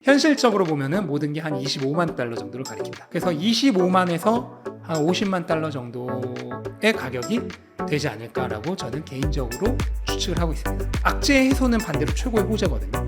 현실적으로 보면은 모든 게 한 25만 달러 정도를 가리킨다. 그래서 25만에서 한 50만 달러 정도의 가격이 되지 않을까라고 저는 개인적으로 추측을 하고 있습니다. 악재 해소는 반대로 최고의 호재거든요.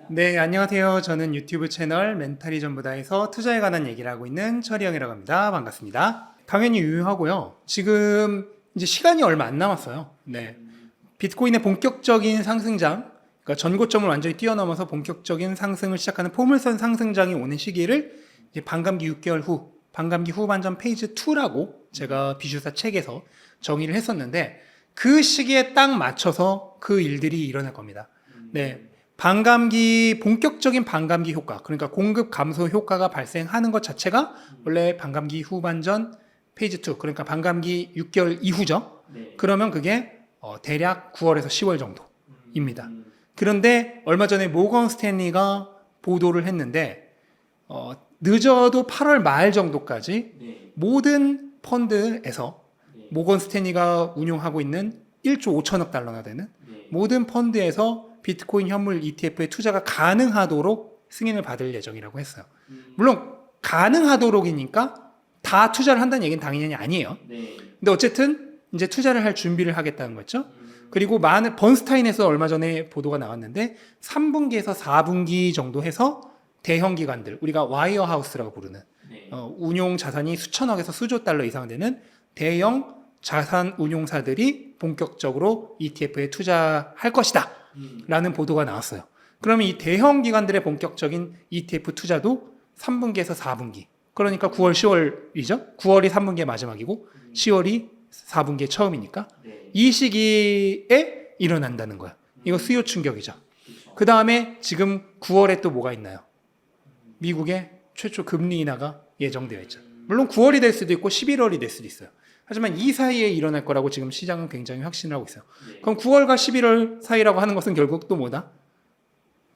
네, 안녕하세요. 저는 유튜브 채널 멘탈이 전부다에서 투자에 관한 얘기를 하고 있는 철이형이라고 합니다. 반갑습니다. 당연히 유효하고요. 지금 이제 시간이 얼마 안 남았어요. 네, 비트코인의 본격적인 상승장, 그러니까 전고점을 완전히 뛰어넘어서 본격적인 상승을 시작하는 포물선 상승장이 오는 시기를 이제 반감기 6개월 후, 반감기 후반전 페이즈 2라고 제가 비슈사 책에서 정의를 했었는데 그 시기에 딱 맞춰서 그 일들이 일어날 겁니다. 네. 반감기, 본격적인 반감기 효과, 그러니까 공급 감소 효과가 발생하는 것 자체가 원래 반감기 후반전 페이지 2, 그러니까 반감기 6개월 이후죠. 네. 그러면 그게 대략 9월에서 10월 정도입니다. 그런데 얼마 전에 모건 스탠리가 보도를 했는데 늦어도 8월 말 정도까지 네. 모든 펀드에서 네. 모건 스탠리가 운용하고 있는 1조 5천억 달러나 되는 네. 모든 펀드에서 비트코인 현물 ETF에 투자가 가능하도록 승인을 받을 예정이라고 했어요. 물론 가능하도록이니까 다 투자를 한다는 얘기는 당연히 아니에요. 네. 근데 어쨌든 이제 투자를 할 준비를 하겠다는 거죠. 그리고 많은 번스타인에서 얼마 전에 보도가 나왔는데 3분기에서 4분기 정도 해서 대형 기관들, 우리가 와이어하우스라고 부르는 네. 운용 자산이 수천억에서 수조 달러 이상 되는 대형 자산 운용사들이 본격적으로 ETF에 투자할 것이다 라는 보도가 나왔어요. 그러면 이 대형 기관들의 본격적인 ETF 투자도 3분기에서 4분기, 그러니까 9월, 10월이죠. 9월이 3분기의 마지막이고 10월이 4분기의 처음이니까 네. 이 시기에 일어난다는 거야. 이거 수요 충격이죠. 그렇죠. 그 다음에 지금 9월에 또 뭐가 있나요? 미국의 최초 금리 인하가 예정되어 있죠. 물론 9월이 될 수도 있고 11월이 될 수도 있어요. 하지만 이 사이에 일어날 거라고 지금 시장은 굉장히 확신을 하고 있어요. 네. 그럼 9월과 11월 사이라고 하는 것은 결국 또 뭐다?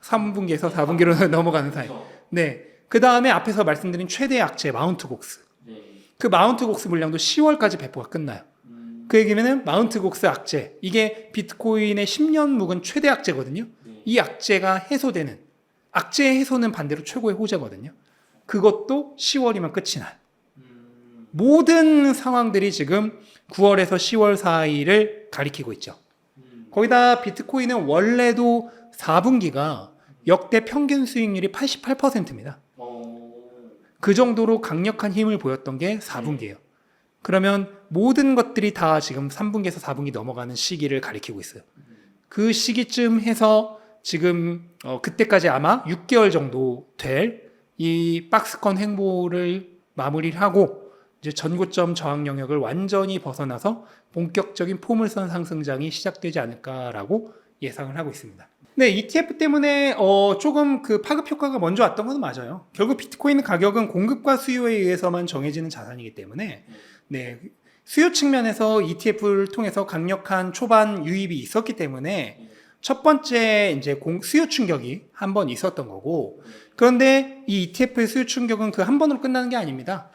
3분기에서 4분기로 넘어가는 사이. 그렇죠. 네. 그 다음에 앞에서 말씀드린 최대 악재 마운트 곡스. 네. 그 마운트 곡스 물량도 10월까지 배포가 끝나요. 그 얘기면은 마운트 곡스 악재. 이게 비트코인의 10년 묵은 최대 악재거든요. 네. 이 악재가 해소되는, 악재 해소는 반대로 최고의 호재거든요. 그것도 10월이면 끝이 나요. 모든 상황들이 지금 9월에서 10월 사이를 가리키고 있죠. 거기다 비트코인은 원래도 4분기가 역대 평균 수익률이 88%입니다. 그 정도로 강력한 힘을 보였던 게 4분기예요. 그러면 모든 것들이 다 지금 3분기에서 4분기 넘어가는 시기를 가리키고 있어요. 그 시기쯤 해서 지금 그때까지 아마 6개월 정도 될 이 박스권 행보를 마무리를 하고 이제 전고점 저항 영역을 완전히 벗어나서 본격적인 포물선 상승장이 시작되지 않을까라고 예상을 하고 있습니다. 네, ETF 때문에 조금 그 파급 효과가 먼저 왔던 건 맞아요. 결국 비트코인 가격은 공급과 수요에 의해서만 정해지는 자산이기 때문에 네, 수요 측면에서 ETF를 통해서 강력한 초반 유입이 있었기 때문에 첫 번째 이제 수요 충격이 한 번 있었던 거고, 그런데 이 ETF의 수요 충격은 그 한 번으로 끝나는 게 아닙니다.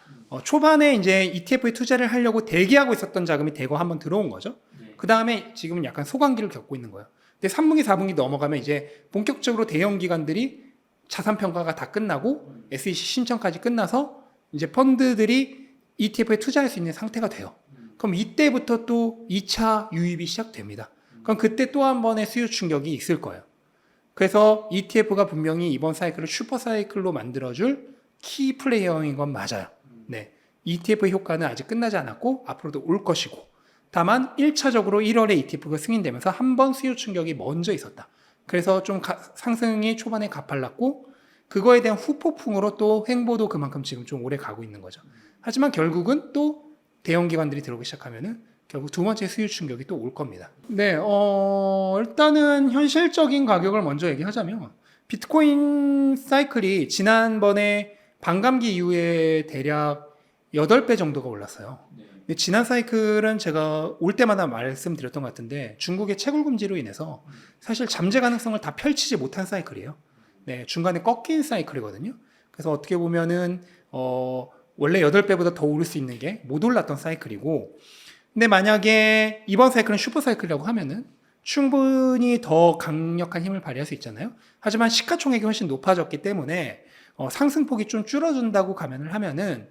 초반에 이제 ETF에 투자를 하려고 대기하고 있었던 자금이 대거 한번 들어온 거죠. 그 다음에 지금은 약간 소강기를 겪고 있는 거예요. 근데 3분기, 4분기 넘어가면 이제 본격적으로 대형 기관들이 자산 평가가 다 끝나고 SEC 신청까지 끝나서 이제 펀드들이 ETF에 투자할 수 있는 상태가 돼요. 그럼 이때부터 또 2차 유입이 시작됩니다. 그럼 그때 또 한 번의 수요 충격이 있을 거예요. 그래서 ETF가 분명히 이번 사이클을 슈퍼 사이클로 만들어줄 키 플레이어인 건 맞아요. 네, ETF 효과는 아직 끝나지 않았고 앞으로도 올 것이고, 다만 1차적으로 1월에 ETF가 승인되면서 한 번 수요 충격이 먼저 있었다. 그래서 좀 상승이 초반에 가팔랐고 그거에 대한 후폭풍으로 또 행보도 그만큼 지금 좀 오래 가고 있는 거죠. 하지만 결국은 또 대형 기관들이 들어오기 시작하면은 결국 두 번째 수요 충격이 또 올 겁니다. 네, 일단은 현실적인 가격을 먼저 얘기하자면 비트코인 사이클이 지난번에 반감기 이후에 대략 8배 정도가 올랐어요. 근데 지난 사이클은 제가 올 때마다 말씀드렸던 것 같은데 중국의 채굴 금지로 인해서 사실 잠재 가능성을 다 펼치지 못한 사이클이에요. 네, 중간에 꺾인 사이클이거든요. 그래서 어떻게 보면은 원래 8배보다 더 오를 수 있는 게 못 올랐던 사이클이고, 근데 만약에 이번 사이클은 슈퍼 사이클이라고 하면은 충분히 더 강력한 힘을 발휘할 수 있잖아요. 하지만 시가총액이 훨씬 높아졌기 때문에 상승폭이 좀 줄어든다고 가면을 하면은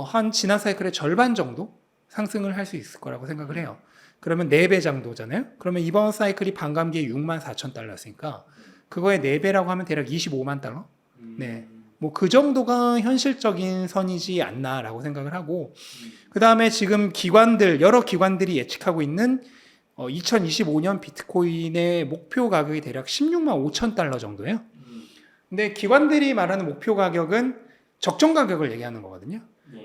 한 지난 사이클의 절반 정도 상승을 할 수 있을 거라고 생각을 해요. 그러면 4배 정도잖아요. 그러면 이번 사이클이 반감기에 64,000달러였으니까 그거의 4배라고 하면 대략 25만 달러? 네. 뭐 그 정도가 현실적인 선이지 않나라고 생각을 하고, 그 다음에 지금 여러 기관들이 예측하고 있는 2025년 비트코인의 목표 가격이 대략 16만 5천 달러 정도예요. 근데 기관들이 말하는 목표 가격은 적정 가격을 얘기하는 거거든요.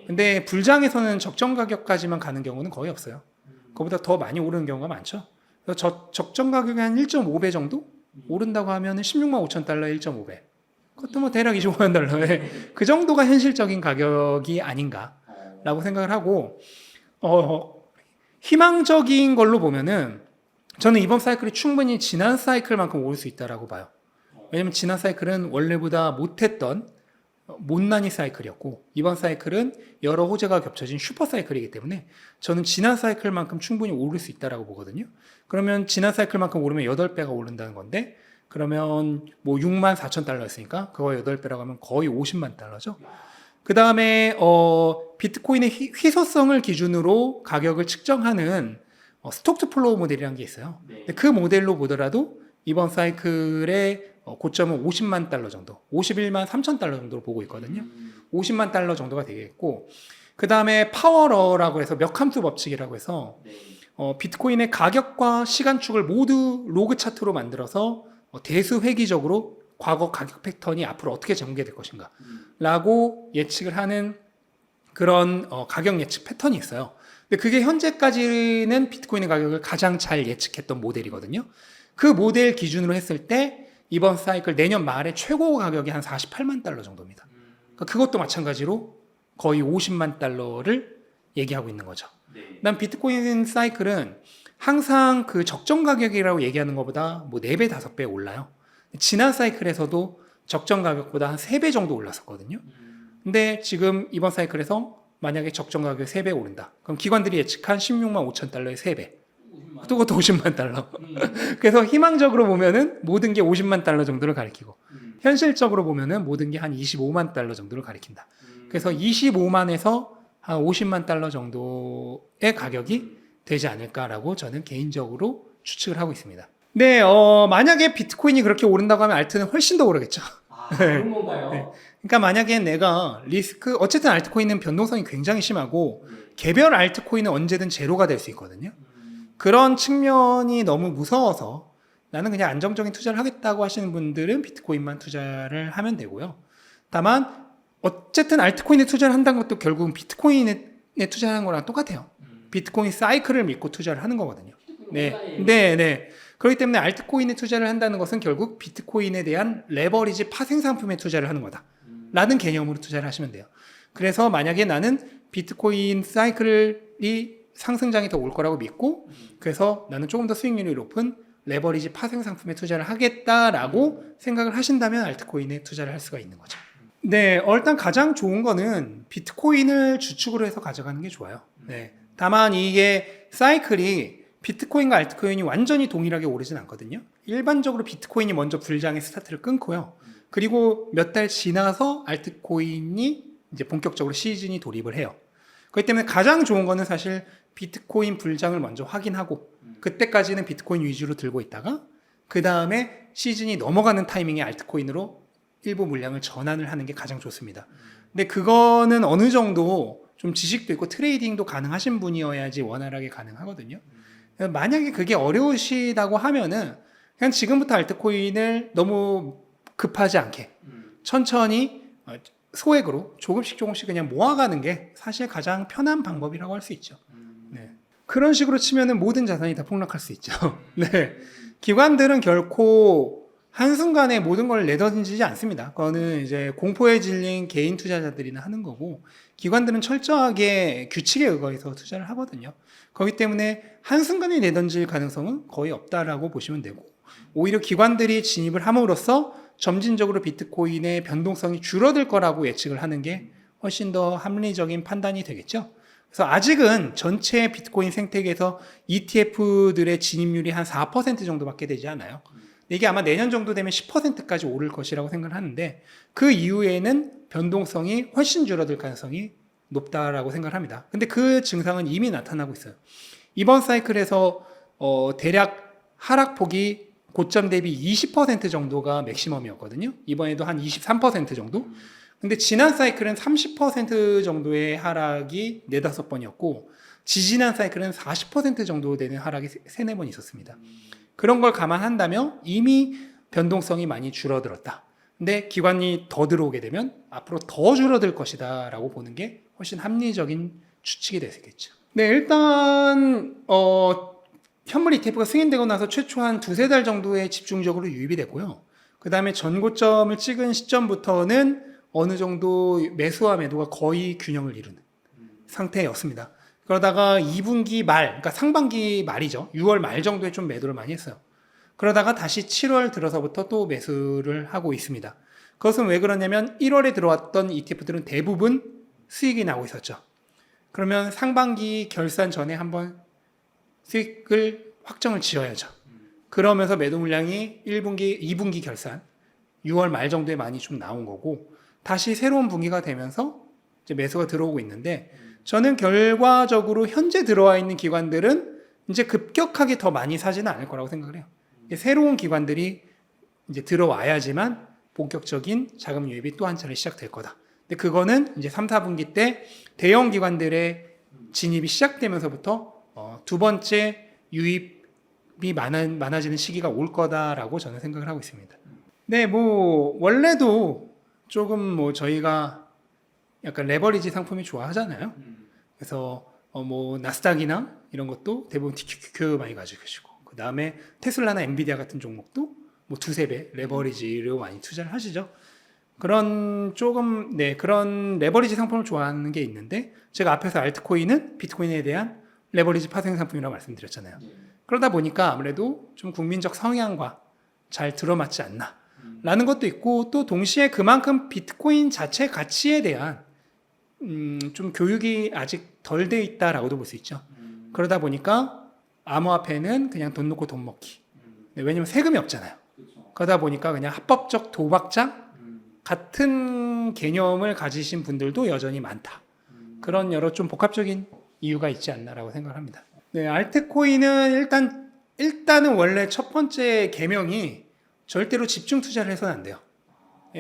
근데 불장에서는 적정 가격까지만 가는 경우는 거의 없어요. 그거보다 더 많이 오르는 경우가 많죠. 그래서 적정 가격이 한 1.5배 정도 오른다고 하면 16만 5천 달러에 1.5배. 그것도 뭐 대략 25만 달러에 그 정도가 현실적인 가격이 아닌가라고 생각을 하고, 희망적인 걸로 보면은 저는 이번 사이클이 충분히 지난 사이클만큼 오를 수 있다라고 봐요. 왜냐면 지난 사이클은 원래보다 못했던 못난이 사이클이었고, 이번 사이클은 여러 호재가 겹쳐진 슈퍼 사이클이기 때문에 저는 지난 사이클만큼 충분히 오를 수 있다라고 보거든요. 그러면 지난 사이클만큼 오르면 8배가 오른다는 건데, 그러면 뭐 6만 4천 달러였으니까 그거 8배라고 하면 거의 50만 달러죠. 그 다음에 비트코인의 희소성을 기준으로 가격을 측정하는 스톡 투 플로우 모델이라는 게 있어요. 근데 그 모델로 보더라도 이번 사이클의 고점은 50만 달러 정도, 51만 3천 달러 정도로 보고 있거든요. 50만 달러 정도가 되겠고, 그 다음에 파워러라고 해서 멱함수 법칙이라고 해서 비트코인의 가격과 시간축을 모두 로그 차트로 만들어서 대수회기적으로 과거 가격 패턴이 앞으로 어떻게 전개될 것인가 라고 예측을 하는 그런 가격 예측 패턴이 있어요. 근데 그게 현재까지는 비트코인의 가격을 가장 잘 예측했던 모델이거든요. 그 모델 기준으로 했을 때 이번 사이클 내년 말에 최고 가격이 한 48만 달러 정도입니다. 그러니까 그것도 마찬가지로 거의 50만 달러를 얘기하고 있는 거죠. 난 비트코인 사이클은 항상 그 적정 가격이라고 얘기하는 것보다 뭐 4배, 5배 올라요. 지난 사이클에서도 적정 가격보다 한 3배 정도 올랐었거든요. 근데 지금 이번 사이클에서 만약에 적정 가격이 3배 오른다. 그럼 기관들이 예측한 16만 5천 달러의 3배. 그것도 50만 달러. 그래서 희망적으로 보면은 모든 게 50만 달러 정도를 가리키고, 현실적으로 보면은 모든 게 한 25만 달러 정도를 가리킨다. 그래서 25만에서 한 50만 달러 정도의 가격이 되지 않을까라고 저는 개인적으로 추측을 하고 있습니다. 네, 만약에 비트코인이 그렇게 오른다고 하면 알트는 훨씬 더 오르겠죠. 그런 건가요? 네. 그러니까 만약에 내가 어쨌든 알트코인은 변동성이 굉장히 심하고 개별 알트코인은 언제든 제로가 될 수 있거든요. 그런 측면이 너무 무서워서 나는 그냥 안정적인 투자를 하겠다고 하시는 분들은 비트코인만 투자를 하면 되고요. 다만 어쨌든 알트코인에 투자를 한다는 것도 결국은 비트코인에 투자하는 거랑 똑같아요. 비트코인 사이클을 믿고 투자를 하는 거거든요. 네. 그렇기 때문에 알트코인에 투자를 한다는 것은 결국 비트코인에 대한 레버리지 파생 상품에 투자를 하는 거다 라는 개념으로 투자를 하시면 돼요. 그래서 만약에 나는 비트코인 사이클이 상승장이 더 올 거라고 믿고, 그래서 나는 조금 더 수익률이 높은 레버리지 파생 상품에 투자를 하겠다라고 생각을 하신다면 알트코인에 투자를 할 수가 있는 거죠. 네, 일단 가장 좋은 거는 비트코인을 주축으로 해서 가져가는 게 좋아요. 네. 다만 이게 사이클이 비트코인과 알트코인이 완전히 동일하게 오르진 않거든요. 일반적으로 비트코인이 먼저 불장의 스타트를 끊고요. 그리고 몇 달 지나서 알트코인이 이제 본격적으로 시즌이 돌입을 해요. 그렇기 때문에 가장 좋은 거는 사실 비트코인 불장을 먼저 확인하고 그때까지는 비트코인 위주로 들고 있다가 그 다음에 시즌이 넘어가는 타이밍에 알트코인으로 일부 물량을 전환을 하는 게 가장 좋습니다. 근데 그거는 어느 정도 좀 지식도 있고 트레이딩도 가능하신 분이어야지 원활하게 가능하거든요. 만약에 그게 어려우시다고 하면은 그냥 지금부터 알트코인을 너무 급하지 않게 천천히 소액으로 조금씩 그냥 모아가는 게 사실 가장 편한 방법이라고 할 수 있죠. 네. 그런 식으로 치면은 모든 자산이 다 폭락할 수 있죠. 네. 기관들은 결코 한순간에 모든 걸 내던지지 않습니다. 그거는 이제 공포에 질린 개인 투자자들이나 하는 거고, 기관들은 철저하게 규칙에 의거해서 투자를 하거든요. 그렇기 때문에 한순간에 내던질 가능성은 거의 없다라고 보시면 되고, 오히려 기관들이 진입을 함으로써 점진적으로 비트코인의 변동성이 줄어들 거라고 예측을 하는 게 훨씬 더 합리적인 판단이 되겠죠. 그래서 아직은 전체 비트코인 생태계에서 ETF들의 진입률이 한 4% 정도밖에 되지 않아요. 이게 아마 내년 정도 되면 10%까지 오를 것이라고 생각을 하는데 그 이후에는 변동성이 훨씬 줄어들 가능성이 높다라고 생각을 합니다. 근데 그 증상은 이미 나타나고 있어요. 이번 사이클에서 대략 하락폭이 고점 대비 20% 정도가 맥시멈이었거든요. 이번에도 한 23% 정도. 근데 지난 사이클은 30% 정도의 하락이 4-5번이었고 지지난 사이클은 40% 정도 되는 하락이 3-4번 있었습니다. 그런 걸 감안한다면 이미 변동성이 많이 줄어들었다. 근데 기관이 더 들어오게 되면 앞으로 더 줄어들 것이다 라고 보는 게 훨씬 합리적인 추측이 되겠죠. 네, 일단 현물 ETF가 승인되고 나서 최초 한 2-3달 정도에 집중적으로 유입이 됐고요. 그 다음에 전고점을 찍은 시점부터는 어느 정도 매수와 매도가 거의 균형을 이루는 상태였습니다. 그러다가 2분기 말, 그러니까 상반기 말이죠. 6월 말 정도에 좀 매도를 많이 했어요. 그러다가 다시 7월 들어서부터 또 매수를 하고 있습니다. 그것은 왜 그러냐면 1월에 들어왔던 ETF들은 대부분 수익이 나고 있었죠. 그러면 상반기 결산 전에 한번 수익을 확정을 지어야죠. 그러면서 매도 물량이 1분기, 2분기 결산, 6월 말 정도에 많이 좀 나온 거고 다시 새로운 분기가 되면서 이제 매수가 들어오고 있는데 저는 결과적으로 현재 들어와 있는 기관들은 이제 급격하게 더 많이 사지는 않을 거라고 생각을 해요. 새로운 기관들이 이제 들어와야지만 본격적인 자금 유입이 또 한 차례 시작될 거다. 근데 그거는 이제 3, 4분기 때 대형 기관들의 진입이 시작되면서부터 두 번째 유입이 많아지는 시기가 올 거다라고 저는 생각을 하고 있습니다. 네, 뭐 원래도 조금 뭐 저희가 약간 레버리지 상품이 좋아하잖아요. 그래서 뭐 나스닥이나 이런 것도 대부분 TQQQ 많이 가지고 계시고 그 다음에 테슬라나 엔비디아 같은 종목도 뭐 2-3배 레버리지로 많이 투자를 하시죠. 그런 조금 그런 레버리지 상품을 좋아하는 게 있는데 제가 앞에서 알트코인은 비트코인에 대한 레버리지 파생 상품이라고 말씀드렸잖아요. 그러다 보니까 아무래도 좀 국민적 성향과 잘 들어맞지 않나 라는 것도 있고 또 동시에 그만큼 비트코인 자체 가치에 대한 좀 교육이 아직 덜 돼 있다라고도 볼 수 있죠. 그러다 보니까 암호화폐는 그냥 돈 놓고 돈 먹기. 왜냐면 세금이 없잖아요. 그러다 보니까 그냥 합법적 도박장 같은 개념을 가지신 분들도 여전히 많다. 그런 여러 좀 복합적인 이유가 있지 않나라고 생각을 합니다. 네, 알트코인은 일단은 원래 첫 번째 계명이 절대로 집중 투자를 해서는 안 돼요.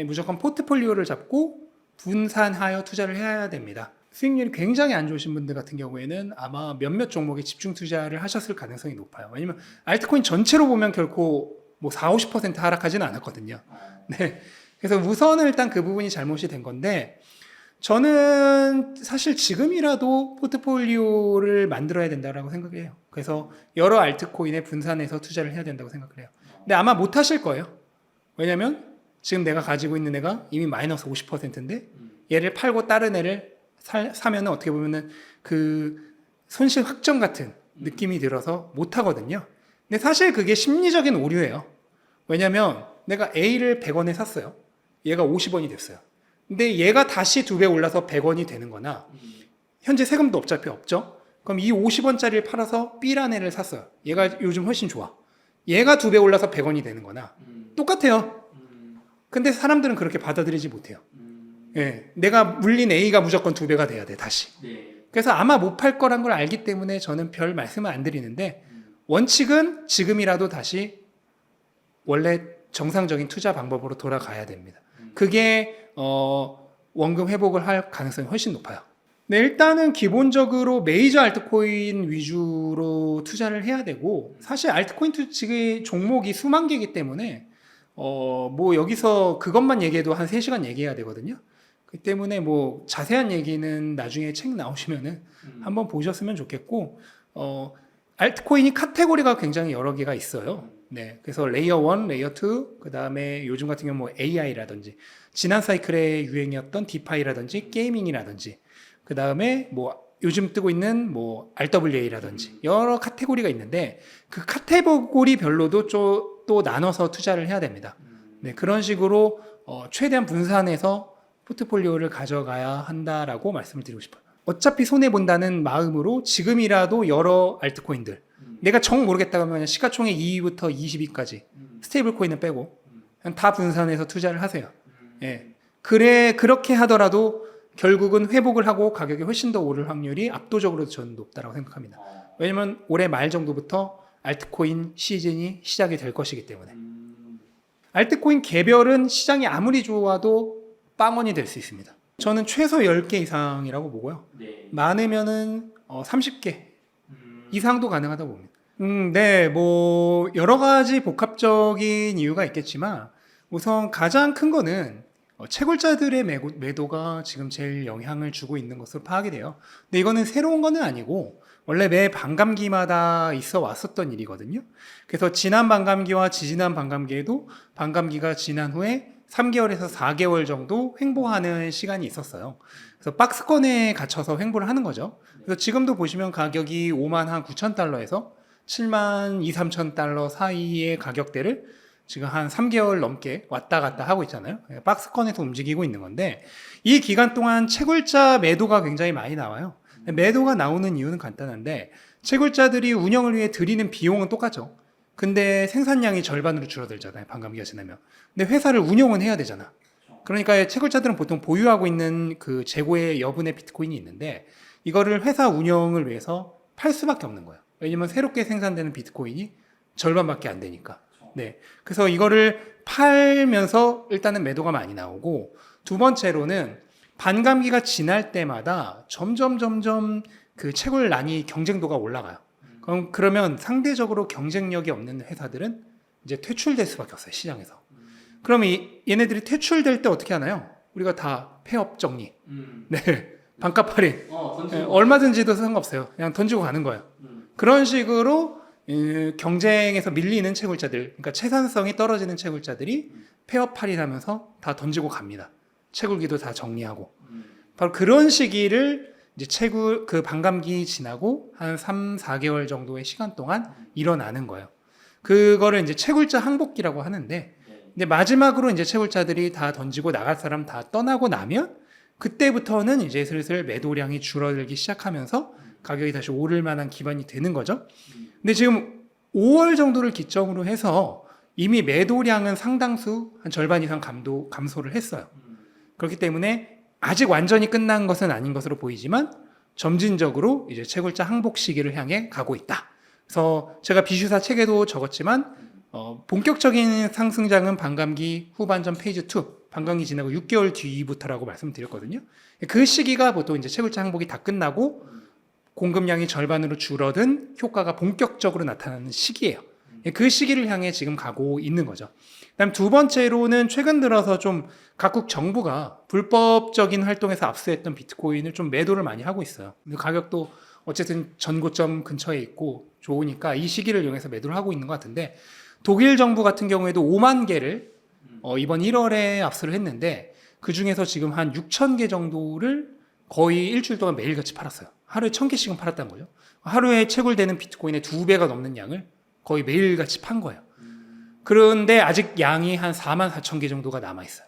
무조건 포트폴리오를 잡고 분산하여 투자를 해야 됩니다. 수익률이 굉장히 안 좋으신 분들 같은 경우에는 아마 몇몇 종목에 집중 투자를 하셨을 가능성이 높아요. 왜냐면 알트코인 전체로 보면 결코 뭐 40-50% 하락하지는 않았거든요. 네. 그래서 우선은 일단 그 부분이 잘못이 된 건데 저는 사실 지금이라도 포트폴리오를 만들어야 된다고 생각해요. 그래서 여러 알트코인에 분산해서 투자를 해야 된다고 생각을 해요. 근데 아마 못 하실 거예요. 왜냐면 지금 내가 가지고 있는 애가 이미 마이너스 50%인데 얘를 팔고 다른 애를 사면은 어떻게 보면은 그 손실 확정 같은 느낌이 들어서 못 하거든요. 근데 사실 그게 심리적인 오류예요. 왜냐면 내가 A를 100원에 샀어요. 얘가 50원이 됐어요. 근데 얘가 다시 2배 올라서 100원이 되는 거나 현재 세금도 어차피 없죠. 그럼 이 50원짜리를 팔아서 B라는 애를 샀어요. 얘가 요즘 훨씬 좋아. 얘가 2배 올라서 100원이 되는 거나 똑같아요. 근데 사람들은 그렇게 받아들이지 못해요. 예, 내가 물린 A가 무조건 2배가 돼야 돼, 다시. 그래서 아마 못 팔 거란 걸 알기 때문에 저는 별 말씀을 안 드리는데 원칙은 지금이라도 다시 원래 정상적인 투자 방법으로 돌아가야 됩니다. 그게 원금 회복을 할 가능성이 훨씬 높아요. 네, 일단은 기본적으로 메이저 알트코인 위주로 투자를 해야 되고 사실 알트코인 투자 종목이 수만 개이기 때문에 뭐 여기서 그것만 얘기해도 한 3시간 얘기해야 되거든요. 그 때문에 뭐 자세한 얘기는 나중에 책 나오시면은 한번 보셨으면 좋겠고 알트코인이 카테고리가 굉장히 여러 개가 있어요. 네, 그래서 레이어 1, 레이어 2, 그 다음에 요즘 같은 경우 뭐 AI라든지 지난 사이클의 유행이었던 디파이라든지 게이밍이라든지 그 다음에 뭐 요즘 뜨고 있는 뭐 RWA라든지 여러 카테고리가 있는데 그 카테고리별로도 또 나눠서 투자를 해야 됩니다. 네, 그런 식으로 최대한 분산해서 포트폴리오를 가져가야 한다라고 말씀을 드리고 싶어요. 어차피 손해본다는 마음으로 지금이라도 여러 알트코인들, 내가 정 모르겠다 하면 시가총액 2위부터 20위까지 스테이블 코인은 빼고 그냥 다 분산해서 투자를 하세요. 예. 그렇게 하더라도 결국은 회복을 하고 가격이 훨씬 더 오를 확률이 압도적으로 저는 높다고 생각합니다. 왜냐면 올해 말 정도부터 알트코인 시즌이 시작이 될 것이기 때문에. 알트코인 개별은 시장이 아무리 좋아도 빵원이 될 수 있습니다. 저는 최소 10개 이상이라고 보고요. 네. 많으면은 30개 이상도 가능하다고 봅니다. 네, 뭐 여러 가지 복합적인 이유가 있겠지만 우선 가장 큰 거는 채굴자들의 매도가 지금 제일 영향을 주고 있는 것으로 파악이 돼요. 근데 이거는 새로운 거는 아니고 원래 매 반감기마다 있어 왔었던 일이거든요. 그래서 지난 반감기와 지지난 반감기에도 반감기가 지난 후에 3개월에서 4개월 정도 횡보하는 시간이 있었어요. 그래서 박스권에 갇혀서 횡보를 하는 거죠. 그래서 지금도 보시면 가격이 5만 한 9천 달러에서 7만 2, 3천 달러 사이의 가격대를 지금 한 3개월 넘게 왔다 갔다 하고 있잖아요. 박스권에서 움직이고 있는 건데 이 기간 동안 채굴자 매도가 굉장히 많이 나와요. 매도가 나오는 이유는 간단한데 채굴자들이 운영을 위해 들이는 비용은 똑같죠. 근데 생산량이 절반으로 줄어들잖아요. 반감기가 지나면. 근데 회사를 운영은 해야 되잖아. 그러니까 채굴자들은 보통 보유하고 있는 그 재고의 여분의 비트코인이 있는데 이거를 회사 운영을 위해서 팔 수밖에 없는 거예요. 왜냐면 새롭게 생산되는 비트코인이 절반밖에 안 되니까. 네. 그래서 이거를 팔면서 일단은 매도가 많이 나오고 두 번째로는 반감기가 지날 때마다 점점 그 채굴란이 경쟁도가 올라가요. 그러면 상대적으로 경쟁력이 없는 회사들은 이제 퇴출될 수밖에 없어요, 시장에서. 그러면 얘네들이 퇴출될 때 어떻게 하나요? 우리가 다 폐업 정리. 네. 반값 할인. 네, 얼마든지도 상관없어요. 그냥 던지고 가는 거예요. 그런 식으로 경쟁에서 밀리는 채굴자들, 그러니까 채산성이 떨어지는 채굴자들이 폐업 할인하면서 다 던지고 갑니다. 채굴기도 다 정리하고. 바로 그런 시기를 이제 그 반감기 지나고 한 3, 4개월 정도의 시간 동안 일어나는 거예요. 그거를 이제 채굴자 항복기라고 하는데, 근데 마지막으로 이제 채굴자들이 다 던지고 나갈 사람 다 떠나고 나면 그때부터는 이제 슬슬 매도량이 줄어들기 시작하면서 가격이 다시 오를 만한 기반이 되는 거죠. 근데 지금 5월 정도를 기점으로 해서 이미 매도량은 상당수 한 절반 이상 감소를 했어요. 그렇기 때문에 아직 완전히 끝난 것은 아닌 것으로 보이지만 점진적으로 이제 채굴자 항복 시기를 향해 가고 있다. 그래서 제가 비슈사 책에도 적었지만 본격적인 상승장은 반감기 후반전 페이즈 2, 반감기 지나고 6개월 뒤부터라고 말씀드렸거든요. 그 시기가 보통 이제 채굴자 항복이 다 끝나고 공급량이 절반으로 줄어든 효과가 본격적으로 나타나는 시기예요. 그 시기를 향해 지금 가고 있는 거죠. 그다음 두 번째로는 최근 들어서 좀 각국 정부가 불법적인 활동에서 압수했던 비트코인을 좀 매도를 많이 하고 있어요. 가격도 어쨌든 전고점 근처에 있고 좋으니까 이 시기를 이용해서 매도를 하고 있는 것 같은데 독일 정부 같은 경우에도 5만 개를 이번 1월에 압수를 했는데 그 중에서 지금 한 6천 개 정도를 거의 일주일 동안 매일같이 팔았어요. 하루에 1,000개씩은 팔았다는 거죠. 하루에 채굴되는 비트코인의 2배가 넘는 양을 거의 매일같이 판 거예요. 그런데 아직 양이 한 4만 4천 개 정도가 남아있어요.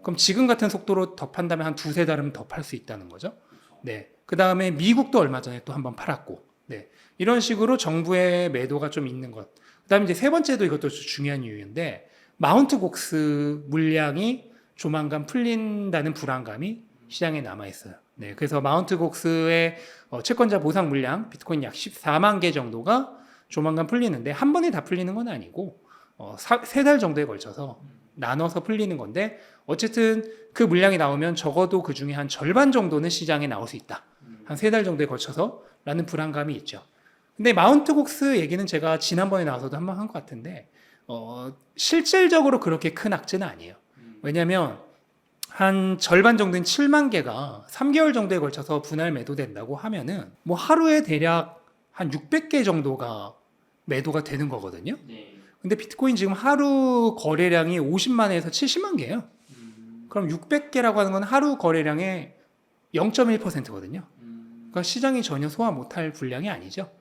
그럼 지금 같은 속도로 더 판다면 한 두세 달은 더 팔 수 있다는 거죠. 네. 그 다음에 미국도 얼마 전에 또 한번 팔았고, 네. 이런 식으로 정부의 매도가 좀 있는 것. 그 다음에 이제 세 번째도 이것도 중요한 이유인데, 마운트 곡스 물량이 조만간 풀린다는 불안감이 시장에 남아있어요. 네. 그래서 마운트 곡스의 채권자 보상 물량, 비트코인 약 14만 개 정도가 조만간 풀리는데, 한 번에 다 풀리는 건 아니고, 3달 정도에 걸쳐서 나눠서 풀리는 건데 어쨌든 그 물량이 나오면 적어도 그 중에 한 절반 정도는 시장에 나올 수 있다. 한 3달 정도에 걸쳐서 라는 불안감이 있죠. 근데 마운트 곡스 얘기는 제가 지난번에 나와서도 한번 한 것 같은데 실질적으로 그렇게 큰 악재는 아니에요. 왜냐하면 한 절반 정도인 7만 개가 3개월 정도에 걸쳐서 분할 매도된다고 하면은 뭐 하루에 대략 한 600개 정도가 매도가 되는 거거든요. 네. 근데 비트코인 지금 하루 거래량이 50만에서 70만 개예요. 그럼 600개라고 하는 건 하루 거래량의 0.1%거든요. 그러니까 시장이 전혀 소화 못할 분량이 아니죠.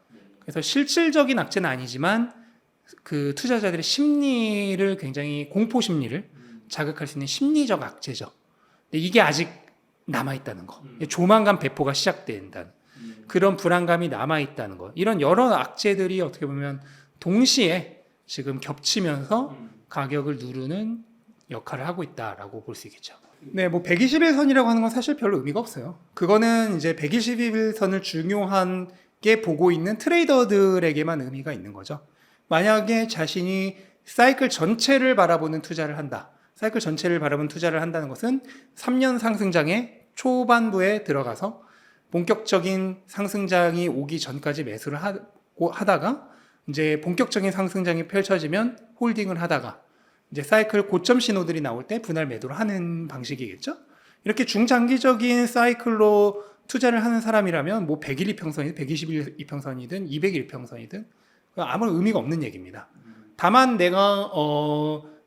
그래서 실질적인 악재는 아니지만 그 투자자들의 심리를 굉장히 공포 심리를 자극할 수 있는 심리적 악재죠. 근데 이게 아직 남아있다는 거. 조만간 배포가 시작된다는 그런 불안감이 남아있다는 거. 이런 여러 악재들이 어떻게 보면 동시에 지금 겹치면서 가격을 누르는 역할을 하고 있다라고 볼 수 있겠죠. 네, 뭐 121선이라고 하는 건 사실 별로 의미가 없어요. 그거는 이제 121선을 중요하게 보고 있는 트레이더들에게만 의미가 있는 거죠. 만약에 자신이 사이클 전체를 바라보는 투자를 한다. 사이클 전체를 바라보는 투자를 한다는 것은 3년 상승장의 초반부에 들어가서 본격적인 상승장이 오기 전까지 매수를 하다가 이제 본격적인 상승장이 펼쳐지면 홀딩을 하다가 이제 사이클 고점 신호들이 나올 때 분할 매도를 하는 방식이겠죠. 이렇게 중장기적인 사이클로 투자를 하는 사람이라면 뭐 100일 이평선이든 120일 이평선이든 200일 이평선이든 아무런 의미가 없는 얘기입니다. 다만 내가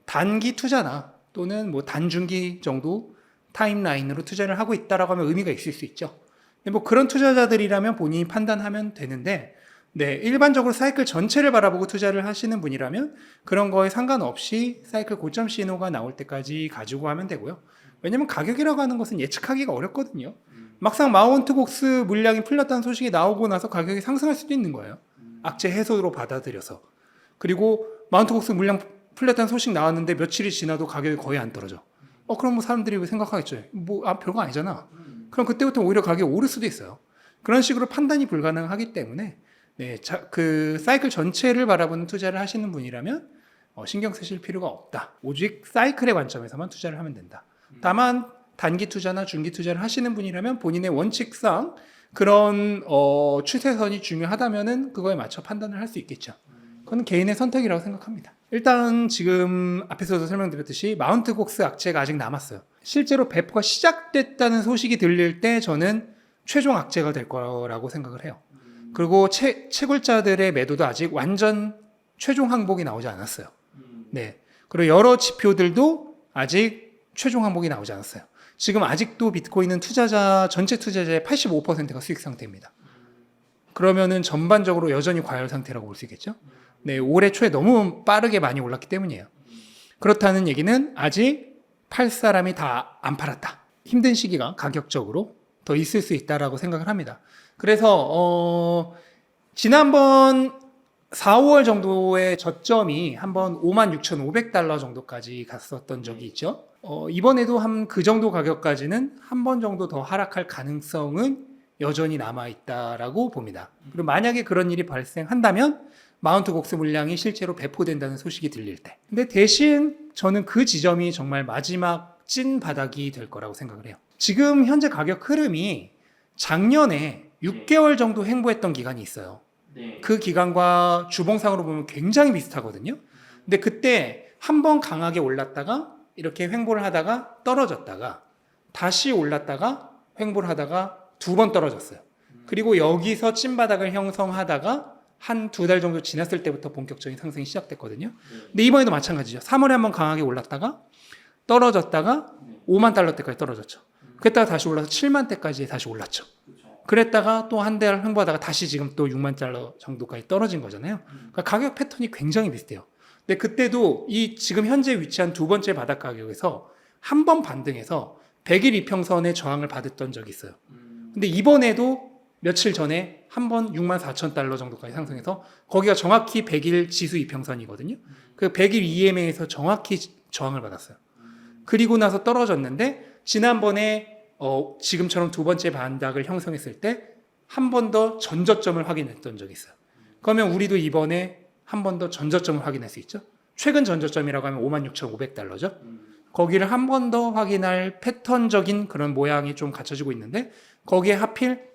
단기 투자나 또는 뭐 단중기 정도 타임라인으로 투자를 하고 있다라고 하면 의미가 있을 수 있죠. 근데 뭐 그런 투자자들이라면 본인이 판단하면 되는데, 네, 일반적으로 사이클 전체를 바라보고 투자를 하시는 분이라면 그런 거에 상관없이 사이클 고점 신호가 나올 때까지 가지고 하면 되고요. 왜냐면 가격이라고 하는 것은 예측하기가 어렵거든요. 막상 마운트 곡스 물량이 풀렸다는 소식이 나오고 나서 가격이 상승할 수도 있는 거예요. 악재 해소로 받아들여서. 그리고 마운트 곡스 물량 풀렸다는 소식 나왔는데 며칠이 지나도 가격이 거의 안 떨어져. 그럼 뭐 사람들이 생각하겠죠. 별거 아니잖아. 그럼 그때부터 오히려 가격이 오를 수도 있어요. 그런 식으로 판단이 불가능하기 때문에 네, 그 사이클 전체를 바라보는 투자를 하시는 분이라면 신경 쓰실 필요가 없다. 오직 사이클의 관점에서만 투자를 하면 된다. 다만 단기 투자나 중기 투자를 하시는 분이라면 본인의 원칙상 그런 추세선이 중요하다면은 그거에 맞춰 판단을 할 수 있겠죠. 그건 개인의 선택이라고 생각합니다. 일단 지금 앞에서도 설명드렸듯이 마운트 곡스 악재가 아직 남았어요. 실제로 배포가 시작됐다는 소식이 들릴 때 저는 최종 악재가 될 거라고 생각을 해요. 그리고 채굴자들의 매도도 아직 완전 최종 항복이 나오지 않았어요. 네. 그리고 여러 지표들도 아직 최종 항복이 나오지 않았어요. 지금 아직도 비트코인은 전체 투자자의 85%가 수익 상태입니다. 그러면은 전반적으로 여전히 과열 상태라고 볼 수 있겠죠? 네, 올해 초에 너무 빠르게 많이 올랐기 때문이에요. 그렇다는 얘기는 아직 팔 사람이 다 안 팔았다. 힘든 시기가 가격적으로 더 있을 수 있다라고 생각을 합니다. 그래서 지난번 4, 5월 정도의 저점이 한번 56,500달러 정도까지 갔었던 적이 있죠. 이번에도 한 그 정도 가격까지는 한 번 정도 더 하락할 가능성은 여전히 남아있다라고 봅니다. 그리고 만약에 그런 일이 발생한다면 마운트 곡스 물량이 실제로 배포된다는 소식이 들릴 때. 근데 대신 저는 그 지점이 정말 마지막 찐 바닥이 될 거라고 생각을 해요. 지금 현재 가격 흐름이 작년에 6개월 정도 횡보했던 기간이 있어요. 그 기간과 주봉상으로 보면 굉장히 비슷하거든요. 근데 그때 한 번 강하게 올랐다가 이렇게 횡보를 하다가 떨어졌다가 다시 올랐다가 횡보를 하다가 두 번 떨어졌어요. 그리고 여기서 찐바닥을 형성하다가 한 두 달 정도 지났을 때부터 본격적인 상승이 시작됐거든요. 근데 이번에도 마찬가지죠. 3월에 한번 강하게 올랐다가 떨어졌다가 5만 달러대까지 떨어졌죠. 그랬다가 다시 올라서 7만 대까지 다시 올랐죠. 그랬다가 또 한 달 횡보하다가 다시 지금 또 6만 달러 정도까지 떨어진 거잖아요. 그러니까 가격 패턴이 굉장히 비슷해요. 근데 그때도 이 지금 현재 위치한 두 번째 바닥 가격에서 한 번 반등해서 100일 이평선의 저항을 받았던 적이 있어요. 근데 이번에도 며칠 전에 한 번 6만 4천 달러 정도까지 상승해서 거기가 정확히 100일 지수 이평선이거든요. 그 100일 EMA에서 정확히 저항을 받았어요. 그리고 나서 떨어졌는데 지난번에 지금처럼 두 번째 반닥을 형성했을 때 한 번 더 전저점을 확인했던 적이 있어요. 그러면 우리도 이번에 한 번 더 전저점을 확인할 수 있죠. 최근 전저점이라고 하면 56,500달러죠. 거기를 한 번 더 확인할 패턴적인 그런 모양이 좀 갖춰지고 있는데 거기에 하필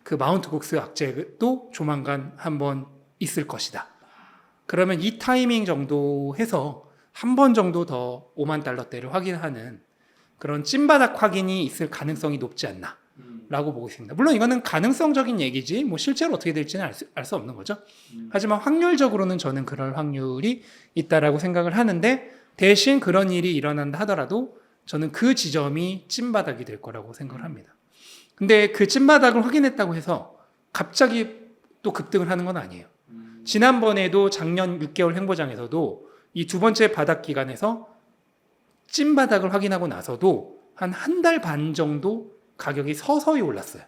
그 마운트 곡스 악재도 조만간 한번 있을 것이다. 그러면 이 타이밍 정도 해서 한 번 정도 더 5만 달러대를 확인하는 그런 찐바닥 확인이 있을 가능성이 높지 않나 라고 보고 있습니다. 물론 이거는 가능성적인 얘기지 뭐 실제로 어떻게 될지는 알 수 없는 거죠. 하지만 확률적으로는 저는 그럴 확률이 있다라고 생각을 하는데 대신 그런 일이 일어난다 하더라도 저는 그 지점이 찐바닥이 될 거라고 생각을 합니다. 근데 그 찐바닥을 확인했다고 해서 갑자기 또 급등을 하는 건 아니에요. 지난번에도 작년 6개월 횡보장에서도 이 두 번째 바닥 기간에서 찐바닥을 확인하고 나서도 한 달 반 정도 가격이 서서히 올랐어요.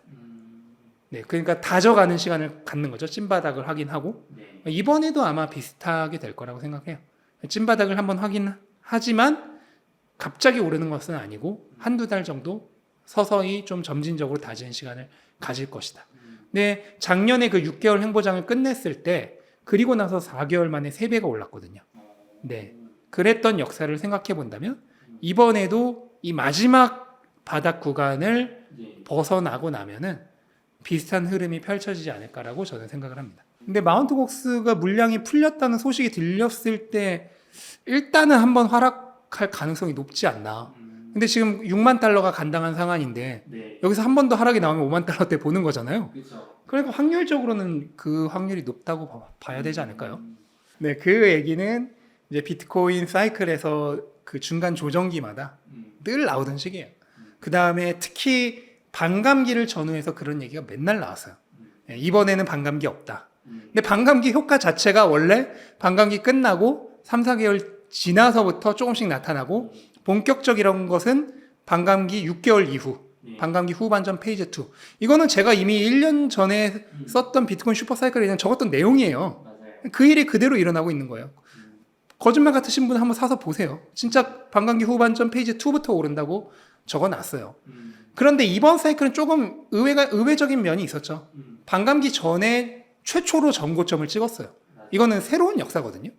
네, 그러니까 다져가는 시간을 갖는 거죠. 찐바닥을 확인하고. 네. 이번에도 아마 비슷하게 될 거라고 생각해요. 찐바닥을 한번 확인하지만 갑자기 오르는 것은 아니고 한두 달 정도 서서히 좀 점진적으로 다지는 시간을 가질 것이다. 근데 작년에 그 6개월 행보장을 끝냈을 때 그리고 나서 4개월 만에 3배가 올랐거든요. 네, 그랬던 역사를 생각해 본다면 이번에도 이 마지막 바닥 구간을 네. 벗어나고 나면은 비슷한 흐름이 펼쳐지지 않을까라고 저는 생각을 합니다. 근데 마운트 곡스가 물량이 풀렸다는 소식이 들렸을 때 일단은 한번 하락할 가능성이 높지 않나. 근데 지금 6만 달러가 간당한 상황인데 네. 여기서 한 번 더 하락이 나오면 5만 달러대 보는 거잖아요. 그렇죠. 그러니까 확률적으로는 그 확률이 높다고 봐야 되지 않을까요? 네, 그 얘기는 이제 비트코인 사이클에서 그 중간 조정기마다 늘 나오던 식이에요. 그 다음에 특히 반감기를 전후해서 그런 얘기가 맨날 나왔어요. 네, 이번에는 반감기 없다. 근데 반감기 효과 자체가 원래 반감기 끝나고 3, 4개월 지나서부터 조금씩 나타나고 본격적이라는 것은 반감기 6개월 이후, 반감기 후반전 페이즈 2. 이거는 제가 이미 1년 전에 썼던 비트코인 슈퍼사이클에 그냥 적었던 내용이에요. 맞아요. 그 일이 그대로 일어나고 있는 거예요. 거짓말 같으신 분 한번 사서 보세요. 진짜 반감기 후반전 페이지 2부터 오른다고 적어놨어요. 그런데 이번 사이클은 조금 의외적인 면이 있었죠. 반감기 전에 최초로 전고점을 찍었어요. 이거는 새로운 역사거든요.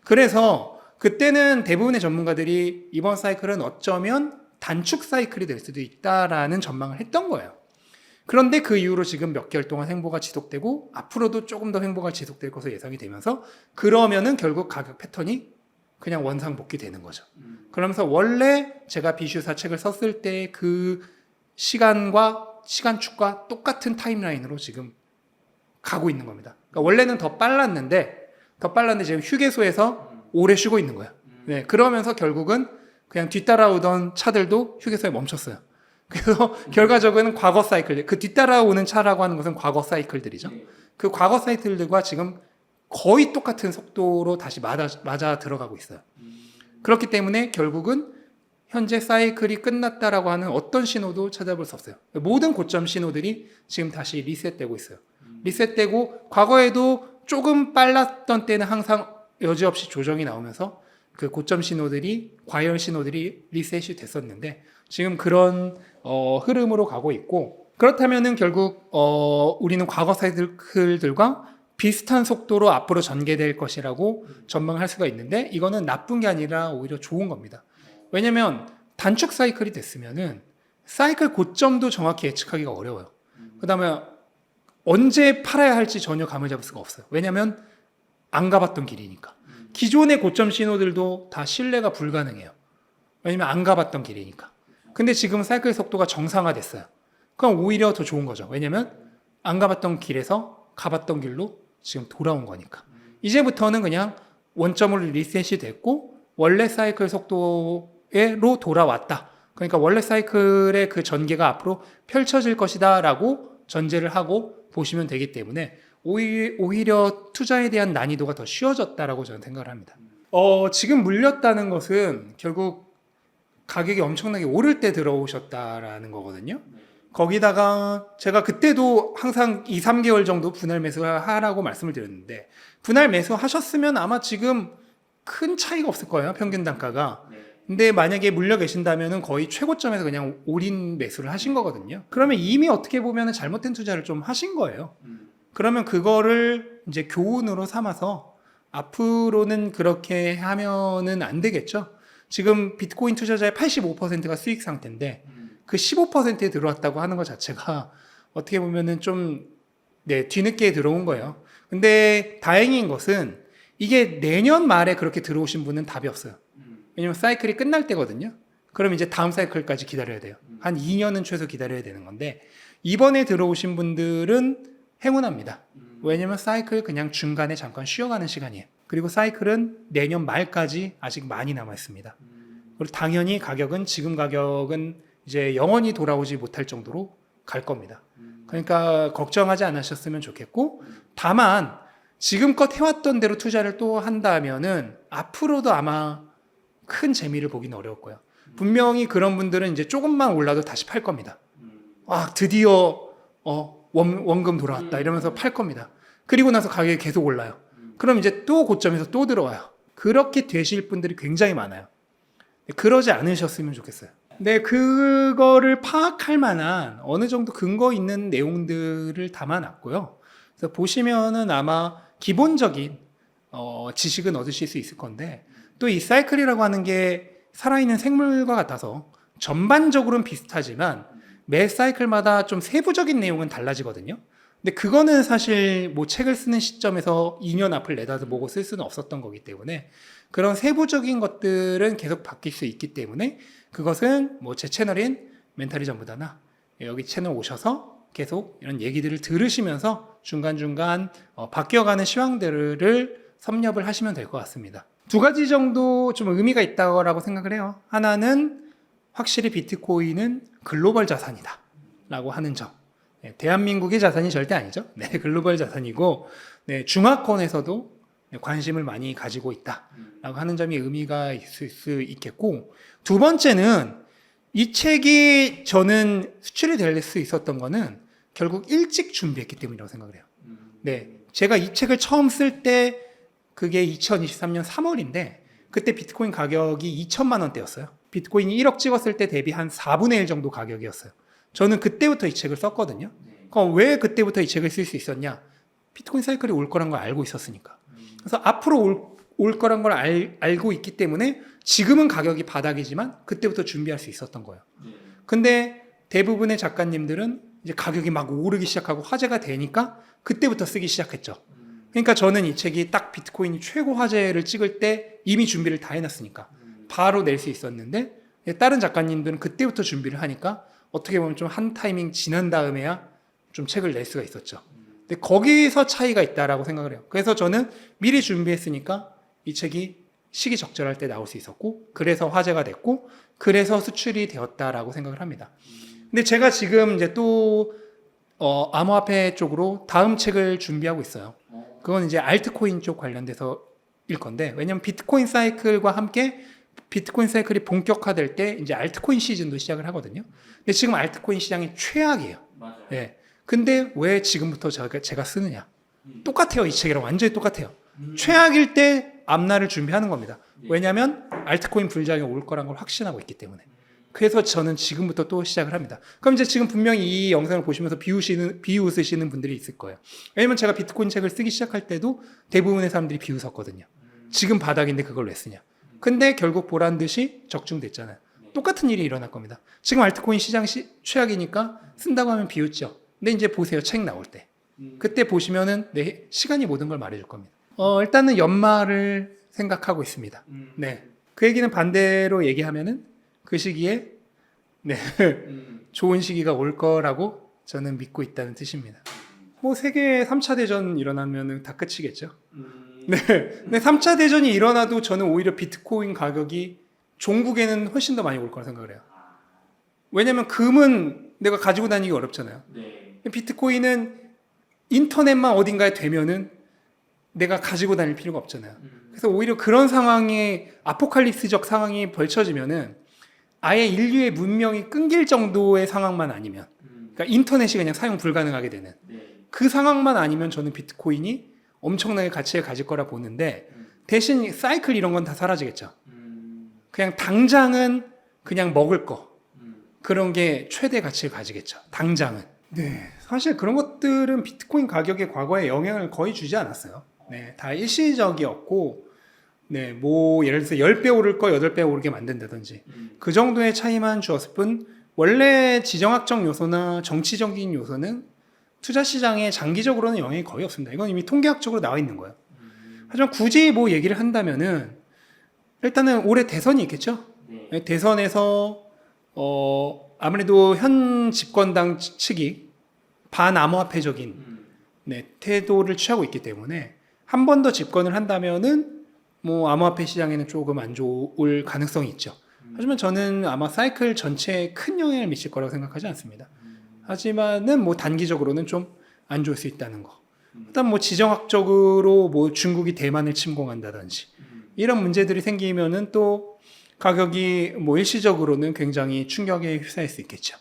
그래서 그때는 대부분의 전문가들이 이번 사이클은 어쩌면 단축 사이클이 될 수도 있다라는 전망을 했던 거예요. 그런데 그 이후로 지금 몇 개월 동안 횡보가 지속되고 앞으로도 조금 더 횡보가 지속될 것으로 예상이 되면서 그러면은 결국 가격 패턴이 그냥 원상복귀 되는 거죠. 그러면서 원래 제가 비슈사 책을 썼을 때 그 시간과 시간축과 똑같은 타임라인으로 지금 가고 있는 겁니다. 그러니까 원래는 더 빨랐는데 지금 휴게소에서 오래 쉬고 있는 거예요. 네, 그러면서 결국은 그냥 뒤따라오던 차들도 휴게소에 멈췄어요. 그래서 결과적으로는 과거 사이클, 그 뒤따라오는 차라고 하는 것은 과거 사이클들이죠. 그 과거 사이클들과 지금 거의 똑같은 속도로 다시 맞아 들어가고 있어요. 그렇기 때문에 결국은 현재 사이클이 끝났다라고 하는 어떤 신호도 찾아볼 수 없어요. 모든 고점 신호들이 지금 다시 리셋되고 있어요. 리셋되고 과거에도 조금 빨랐던 때는 항상 여지없이 조정이 나오면서 그 고점 신호들이 과열 신호들이 리셋이 됐었는데 지금 그런 흐름으로 가고 있고 그렇다면은 결국 우리는 과거 사이클들과 비슷한 속도로 앞으로 전개될 것이라고 전망할 수가 있는데 이거는 나쁜 게 아니라 오히려 좋은 겁니다. 왜냐면 단축 사이클이 됐으면은 사이클 고점도 정확히 예측하기가 어려워요. 그다음에 언제 팔아야 할지 전혀 감을 잡을 수가 없어요. 왜냐면 안 가봤던 길이니까. 기존의 고점 신호들도 다 신뢰가 불가능해요. 왜냐면 안 가봤던 길이니까. 근데 지금 사이클 속도가 정상화됐어요. 그럼 오히려 더 좋은 거죠. 왜냐면 안 가봤던 길에서 가봤던 길로 지금 돌아온 거니까. 이제부터는 그냥 원점으로 리셋이 됐고 원래 사이클 속도로 돌아왔다. 그러니까 원래 사이클의 그 전개가 앞으로 펼쳐질 것이다 라고 전제를 하고 보시면 되기 때문에 오히려 투자에 대한 난이도가 더 쉬워졌다라고 저는 생각을 합니다. 지금 물렸다는 것은 결국 가격이 엄청나게 오를 때 들어오셨다라는 거거든요. 거기다가 제가 그때도 항상 2, 3개월 정도 분할 매수하라고 말씀을 드렸는데 분할 매수 하셨으면 아마 지금 큰 차이가 없을 거예요. 평균 단가가. 근데 만약에 물려 계신다면 거의 최고점에서 그냥 올인 매수를 하신 거거든요. 그러면 이미 어떻게 보면 잘못된 투자를 좀 하신 거예요. 그러면 그거를 이제 교훈으로 삼아서 앞으로는 그렇게 하면은 안 되겠죠. 지금 비트코인 투자자의 85%가 수익 상태인데 그 15%에 들어왔다고 하는 것 자체가 어떻게 보면은 좀 뒤늦게 들어온 거예요. 근데 다행인 것은 이게 내년 말에 그렇게 들어오신 분은 답이 없어요. 왜냐면 사이클이 끝날 때거든요. 그럼 이제 다음 사이클까지 기다려야 돼요. 한 2년은 최소 기다려야 되는 건데 이번에 들어오신 분들은 행운합니다. 왜냐면 사이클 그냥 중간에 잠깐 쉬어가는 시간이에요. 그리고 사이클은 내년 말까지 아직 많이 남아 있습니다. 그리고 당연히 가격은 지금 가격은 이제 영원히 돌아오지 못할 정도로 갈 겁니다. 그러니까 걱정하지 않으셨으면 좋겠고 다만 지금껏 해왔던 대로 투자를 또 한다면은 앞으로도 아마 큰 재미를 보기는 어려울 거예요. 분명히 그런 분들은 이제 조금만 올라도 다시 팔 겁니다. 아, 드디어 원금 돌아왔다 이러면서 팔 겁니다. 그리고 나서 가격이 계속 올라요. 그럼 이제 또 고점에서 또 들어와요. 그렇게 되실 분들이 굉장히 많아요. 그러지 않으셨으면 좋겠어요. 네, 그거를 파악할 만한 어느 정도 근거 있는 내용들을 담아놨고요. 그래서 보시면은 아마 기본적인 지식은 얻으실 수 있을 건데, 또 이 사이클이라고 하는 게 살아있는 생물과 같아서 전반적으로는 비슷하지만 매 사이클마다 좀 세부적인 내용은 달라지거든요. 근데 그거는 사실 뭐 책을 쓰는 시점에서 2년 앞을 내다보고 쓸 수는 없었던 거기 때문에 그런 세부적인 것들은 계속 바뀔 수 있기 때문에 그것은 뭐 제 채널인 멘탈이 전부다나 여기 채널 오셔서 계속 이런 얘기들을 들으시면서 중간중간 바뀌어가는 시황들을 섭렵을 하시면 될 것 같습니다. 두 가지 정도 좀 의미가 있다고 생각을 해요. 하나는 확실히 비트코인은 글로벌 자산이다 라고 하는 점. 네, 대한민국의 자산이 절대 아니죠. 네, 글로벌 자산이고 네, 중화권에서도 관심을 많이 가지고 있다라고 하는 점이 의미가 있을 수 있겠고, 두 번째는 이 책이 저는 수출이 될 수 있었던 거는 결국 일찍 준비했기 때문이라고 생각을 해요. 네, 제가 이 책을 처음 쓸 때 그게 2023년 3월인데 그때 비트코인 가격이 2천만 원대였어요. 비트코인이 1억 찍었을 때 대비 한 4분의 1 정도 가격이었어요. 저는 그때부터 이 책을 썼거든요. 그럼 왜 그때부터 이 책을 쓸 수 있었냐? 비트코인 사이클이 올 거란 걸 알고 있었으니까. 그래서 앞으로 올 거란 걸 알고 있기 때문에 지금은 가격이 바닥이지만 그때부터 준비할 수 있었던 거예요. 근데 대부분의 작가님들은 이제 가격이 막 오르기 시작하고 화제가 되니까 그때부터 쓰기 시작했죠. 그러니까 저는 이 책이 딱 비트코인이 최고 화제를 찍을 때 이미 준비를 다 해놨으니까 바로 낼 수 있었는데, 다른 작가님들은 그때부터 준비를 하니까 어떻게 보면 좀 한 타이밍 지난 다음에야 좀 책을 낼 수가 있었죠. 근데 거기서 차이가 있다라고 생각을 해요. 그래서 저는 미리 준비했으니까 이 책이 시기적절할 때 나올 수 있었고, 그래서 화제가 됐고, 그래서 수출이 되었다라고 생각을 합니다. 근데 제가 지금 이제 또 암호화폐 쪽으로 다음 책을 준비하고 있어요. 그건 이제 알트코인 쪽 관련돼서 일 건데, 왜냐면 비트코인 사이클과 함께 비트코인 사이클이 본격화될 때 이제 알트코인 시즌도 시작을 하거든요. 근데 지금 알트코인 시장이 최악이에요. 맞아요. 예. 근데 왜 지금부터 제가 쓰느냐? 똑같아요. 이 책이랑 완전히 똑같아요. 최악일 때 앞날을 준비하는 겁니다. 왜냐하면 알트코인 불장이 올 거란 걸 확신하고 있기 때문에. 그래서 저는 지금부터 또 시작을 합니다. 그럼 이제 지금 분명히 이 영상을 보시면서 비웃으시는 분들이 있을 거예요. 왜냐면 제가 비트코인 책을 쓰기 시작할 때도 대부분의 사람들이 비웃었거든요. 지금 바닥인데 그걸 왜 쓰냐. 근데 결국 보란 듯이 적중됐잖아요. 똑같은 일이 일어날 겁니다. 지금 알트코인 시장 최악이니까 쓴다고 하면 비웃죠. 근데 이제 보세요. 책 나올 때. 그때 보시면은 시간이 모든 걸 말해줄 겁니다. 일단은 연말을 생각하고 있습니다. 네. 그 얘기는 반대로 얘기하면은 그 시기에 좋은 시기가 올 거라고 저는 믿고 있다는 뜻입니다. 뭐 세계 3차 대전 일어나면은 다 끝이겠죠. 네. 근데 3차 대전이 일어나도 저는 오히려 비트코인 가격이 종국에는 훨씬 더 많이 올 거라 생각을 해요. 왜냐면 금은 내가 가지고 다니기 어렵잖아요. 네. 비트코인은 인터넷만 어딘가에 되면은 내가 가지고 다닐 필요가 없잖아요. 그래서 오히려 그런 상황이 아포칼립스적 상황이 벌쳐지면은 아예 인류의 문명이 끊길 정도의 상황만 아니면, 그러니까 인터넷이 그냥 사용 불가능하게 되는 그 상황만 아니면 저는 비트코인이 엄청나게 가치를 가질 거라 보는데, 대신 사이클 이런 건 다 사라지겠죠. 그냥 당장은 그냥 먹을 거 그런 게 최대 가치를 가지겠죠. 당장은. 네, 사실 그런 것들은 비트코인 가격에 과거에 영향을 거의 주지 않았어요. 네, 다 일시적이었고, 네, 뭐 예를 들어서 10배 오를 거 8배 오르게 만든다든지 그 정도의 차이만 주었을 뿐, 원래 지정학적 요소나 정치적인 요소는 투자 시장에 장기적으로는 영향이 거의 없습니다. 이건 이미 통계학적으로 나와 있는 거예요. 하지만 굳이 뭐 얘기를 한다면은 일단은 올해 대선이 있겠죠. 네, 대선에서 아무래도 현 집권당 측이 반암호화폐적인 태도를 취하고 있기 때문에 한 번 더 집권을 한다면은 뭐 암호화폐 시장에는 조금 안 좋을 가능성이 있죠. 하지만 저는 아마 사이클 전체에 큰 영향을 미칠 거라고 생각하지 않습니다. 하지만은 뭐 단기적으로는 좀 안 좋을 수 있다는 거. 일단 뭐 지정학적으로 뭐 중국이 대만을 침공한다든지 이런 문제들이 생기면은 또 가격이 뭐 일시적으로는 굉장히 충격에 휩싸일 수 있겠죠.